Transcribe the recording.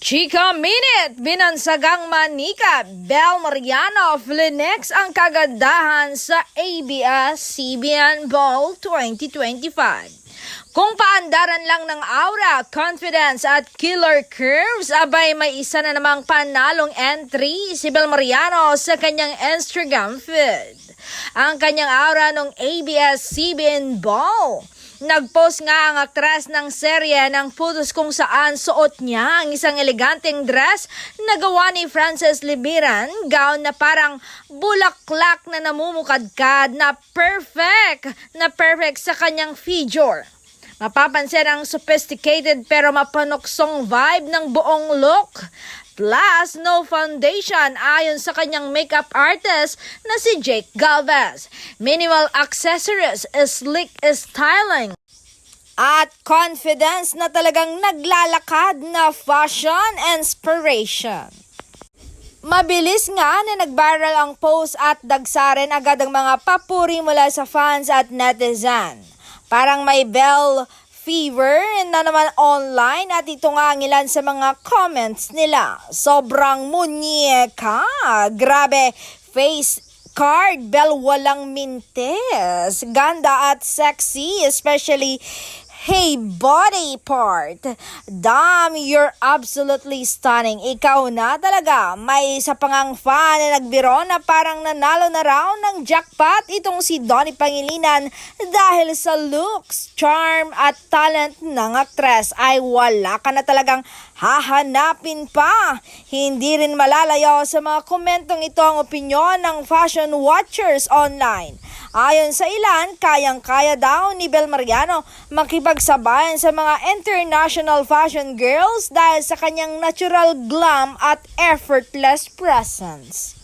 Chika Minute, binansagang manika, Bel Mariano flinex ang kagandahan sa ABS-CBN Bowl 2025. Kung paandaran lang ng aura, confidence at killer curves, abay may isa na namang panalong entry si Bel Mariano sa kanyang Instagram feed. Ang kanyang aura ng ABS-CBN Bowl. Nagpost nga ang aktres ng serye ng photos kung saan suot niya ang isang eleganteng dress na gawa ni Frances Libiran, gown na parang bulaklak na namumukadkad na perfect sa kanyang figure. Mapapansin ang sophisticated pero mapanuksong vibe ng buong look. Plus, no foundation ayon sa kanyang makeup artist na si Jake Galvez. Minimal accessories, sleek styling, at confidence na talagang naglalakad na fashion inspiration. Mabilis nga na nag-viral ang post at dagsarin agad ang mga papuri mula sa fans at netizen. Parang may Bel fever na naman online at ito nga ang ilan sa mga comments nila. Sobrang munyeka, grabe, face card, Bel walang mintes, ganda at sexy, especially hey body part. Damn, you're absolutely stunning. Ikaw na talaga. May isa pang ang fan na nagbiro na parang nanalo na raw ng jackpot itong si Donnie Pangilinan dahil sa looks, charm at talent ng aktres ay wala ka na talagang hahanapin pa. Hindi rin malalayo sa mga komentong ito ang opinyon ng fashion watchers online. Ayon sa ilan, kayang-kaya daw ni Bel Mariano makipagsabayan sa mga international fashion girls dahil sa kanyang natural glam at effortless presence.